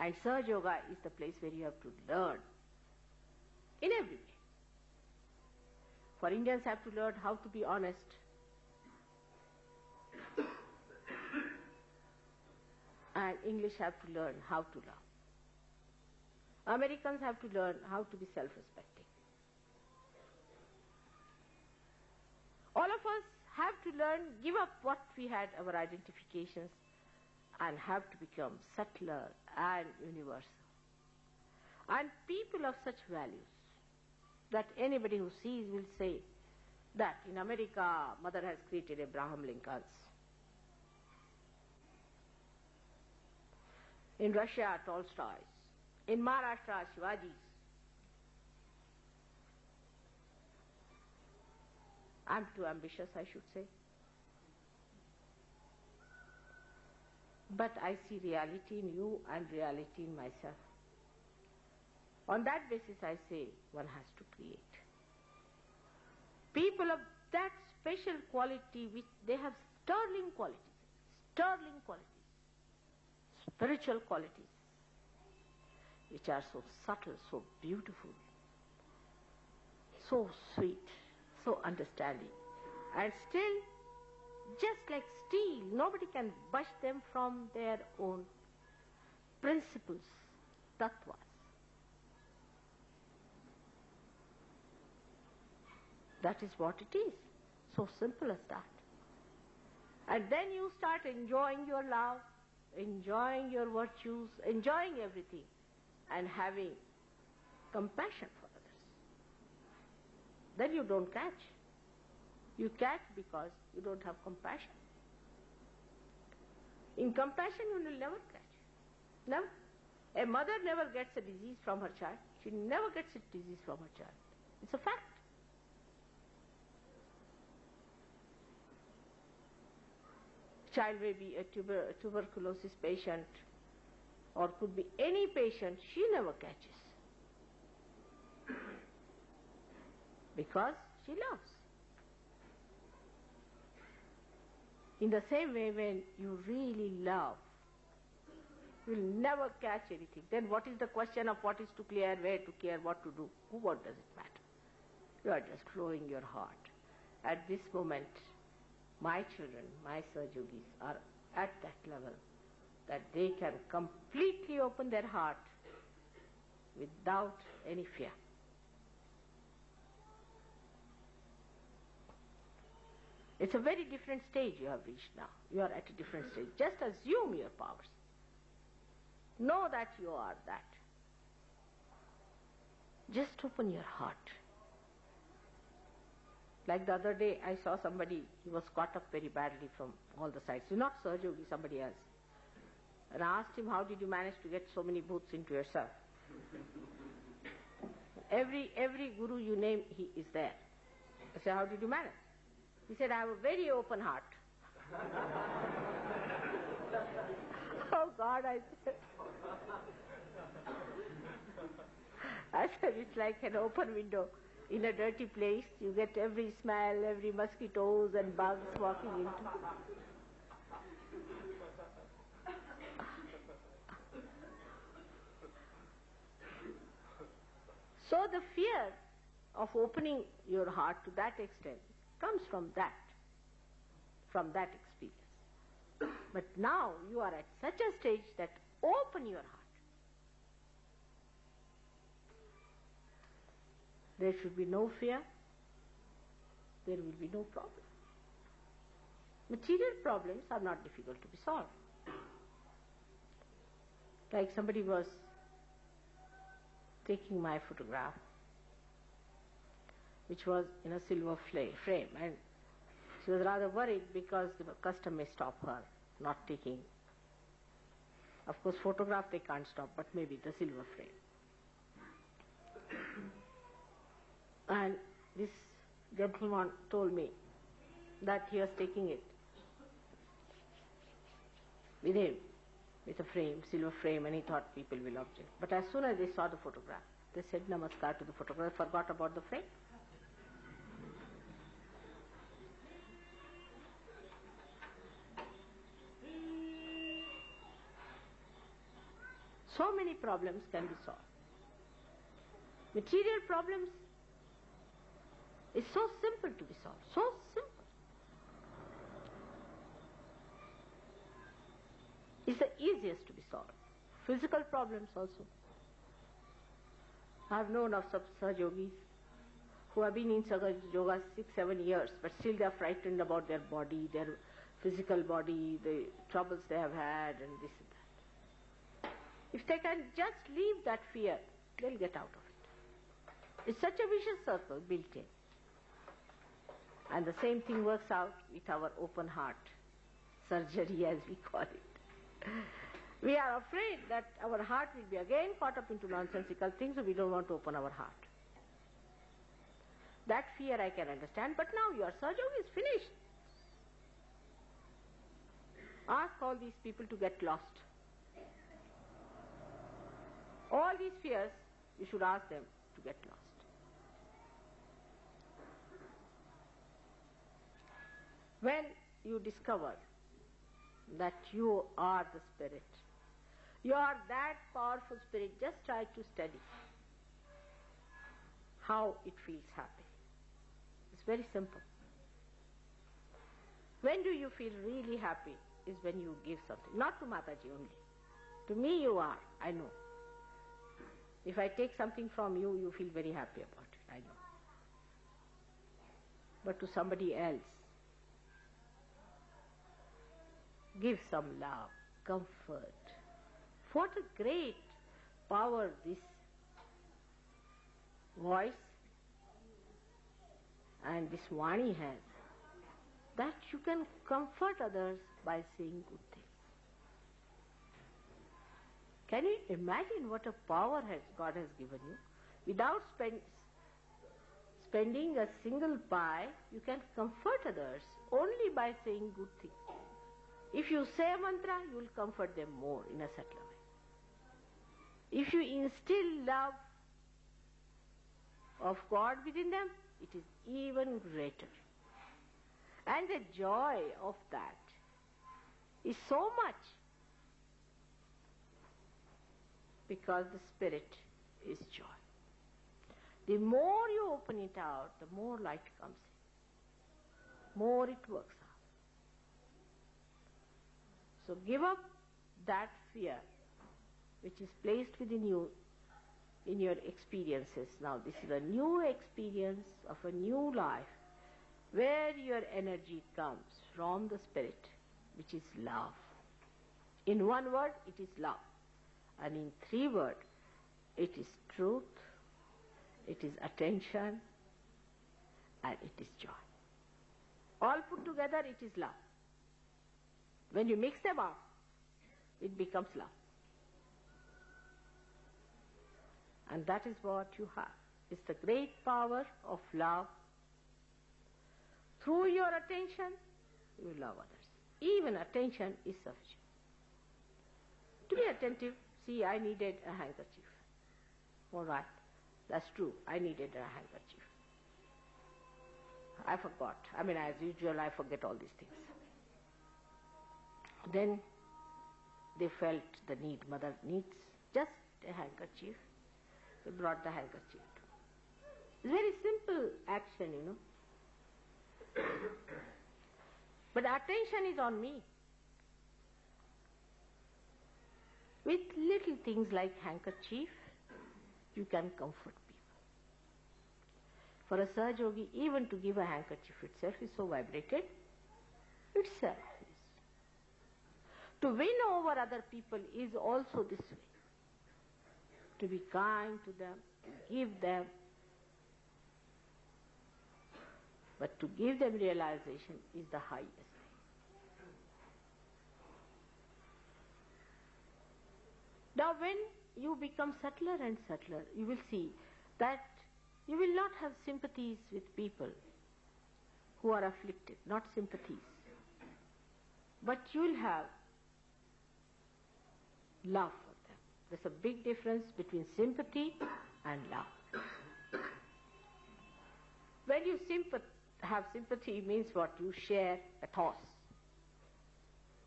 And Sahajyoga is the place where you have to learn in every way. For Indians have to learn how to be honest. And English have to learn how to love. Americans have to learn how to be self-respecting. All of us have to learn, give up what we had, our identifications, and have to become subtler and universal. And people of such values that anybody who sees will say that in America, Mother has created Abraham Lincolns. In Russia, Tolstoy's. In Maharashtra, Shivaji's. I'm too ambitious, I should say. But I see reality in you and reality in myself. On that basis, I say one has to create. People of that special quality, which they have sterling qualities, spiritual qualities, which are so subtle, so beautiful, so sweet, so understanding, and still just like steel, nobody can budge them from their own principles, tattvas. That is what it is. So simple as that. And then you start enjoying your love, enjoying your virtues, enjoying everything, and having compassion for others. Then you don't catch. You catch because you don't have compassion. In compassion you will never catch. Never. A mother never gets a disease from her child. She never gets a disease from her child. It's a fact. Child may be a tuberculosis patient or could be any patient, she never catches. Because she loves. In the same way, when you really love, you will never catch anything. Then what is the question of what is to clear, where to care, what to do? What does it matter? You are just flowing your heart. At this moment, my children, my Sahajyogis are at that level that they can completely open their heart without any fear. It's a very different stage you have reached now. You are at a different stage. Just assume your powers. Know that you are that. Just open your heart. Like the other day, I saw somebody, he was caught up very badly from all the sides. Not Sahajyogi, somebody else. And I asked him, how did you manage to get so many booths into yourself? Every guru you name, he is there. I said, how did you manage? He said, I have a very open heart. Oh God, I said. I said, it's like an open window. In a dirty place, you get every smell, every mosquitoes and bugs walking into. So the fear of opening your heart to that extent comes from that experience. But now you are at such a stage that open your heart. There should be no fear. There will be no problem. Material problems are not difficult to be solved. Like somebody was taking my photograph, which was in a silver frame, and she was rather worried because the custom may stop her not taking. Of course, photograph they can't stop, but maybe the silver frame. And this gentleman told me that he was taking it with him, with a frame, silver frame, and he thought people will object. But as soon as they saw the photograph, they said namaskar to the photograph, forgot about the frame. so many problems can be solved. Material problems is so simple to be solved, so simple. It's the easiest to be solved. Physical problems also. I have known of some Sahajyogis who have been in Sahajyoga 6-7 years, but still they are frightened about their body, their physical body, the troubles they have had, and this and that. If they can just leave that fear, they'll get out of it. It's such a vicious circle built in. And the same thing works out with our open heart surgery, as we call it. We are afraid that our heart will be again caught up into nonsensical things, so we don't want to open our heart. That fear I can understand, but now your Sahajyoga is finished. Ask all these people to get lost. All these fears, you should ask them to get lost. When you discover that you are the spirit, you are that powerful spirit, just try to study how it feels happy. It's very simple. When do you feel really happy is when you give something. Not to Mataji only. To me you are, I know. If I take something from you, you feel very happy about it, I know. But to somebody else, give some love, comfort. What a great power this voice and this Vani has, that you can comfort others by saying good things. Can you imagine what a power God has given you? Without spending a single pi, you can comfort others only by saying good things. If you say a mantra, you will comfort them more in a subtler way. If you instill love of God within them, it is even greater. And the joy of that is so much, because the spirit is joy. The more you open it out, the more light comes in, more it works out. So give up that fear which is placed within you in your experiences. Now this is a new experience of a new life where your energy comes from the spirit, which is love. In one word, it is love. And in 3 words, it is truth, it is attention, and it is joy. All put together, it is love. When you mix them up, it becomes love. And that is what you have. It's the great power of love. Through your attention, you love others. Even attention is sufficient. To be attentive, see, I needed a handkerchief. All right, that's true, I needed a handkerchief. I forgot. As usual, I forget all these things. Then they felt the need. Mother needs just a handkerchief. They brought the handkerchief. It's a very simple action, But attention is on me. With little things like handkerchief, you can comfort people. For a Sahajyogi, even to give a handkerchief itself is so vibrated, itself is. To win over other people is also this way. To be kind to them, to give them. But to give them realization is the highest. Now when you become subtler and subtler, you will see that you will not have sympathies with people who are afflicted, not sympathies. But you will have love for them. There's a big difference between sympathy and love. When you have sympathy, means what? You share pathos.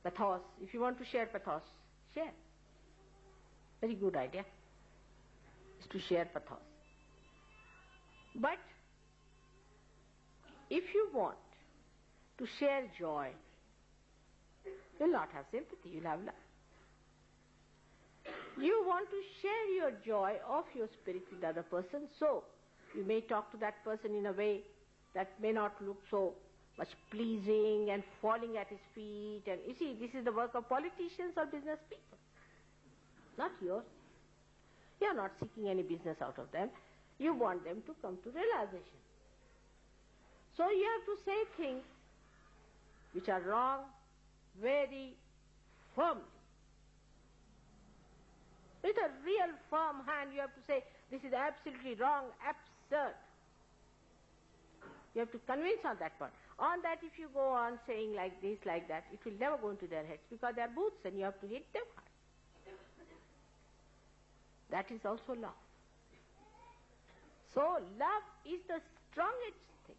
Pathos. If you want to share pathos, share. Very good idea is to share pathos. But if you want to share joy, you'll not have sympathy, you'll have love. You want to share your joy of your spirit with the other person, so you may talk to that person in a way that may not look so much pleasing and falling at his feet. And you see, this is the work of politicians or business people, not yours. You are not seeking any business out of them. You want them to come to realization. So you have to say things which are wrong very firmly. With a real firm hand you have to say, this is absolutely wrong, absurd. You have to convince on that point. On that, if you go on saying like this, like that, it will never go into their heads because they are boots and you have to hit them hard. That is also love. So love is the strongest thing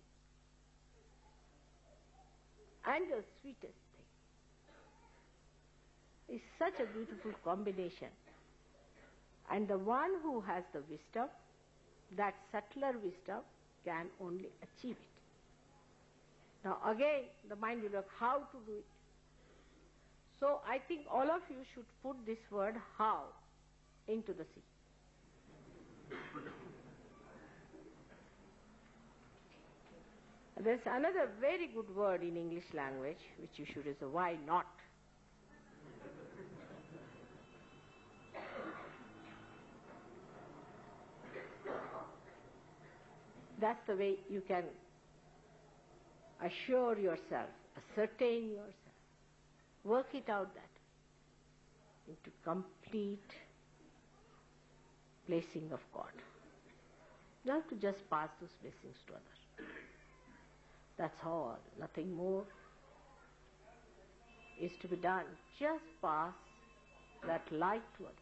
and the sweetest thing. It's such a beautiful combination. And the one who has the wisdom, that subtler wisdom, can only achieve it. Now again, the mind will look how to do it. So I think all of you should put this word how into the sea. There's another very good word in English language which you should use, why not? That's the way you can assure yourself, ascertain yourself, work it out that way, into complete blessing of God. You have to just pass those blessings to others. That's all, nothing more is to be done. Just pass that light to others.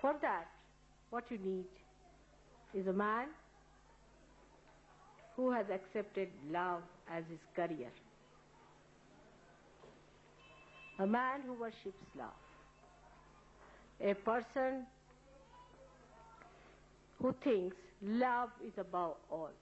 For that, what you need is a man who has accepted love as his career. A man who worships love. A person who thinks love is above all.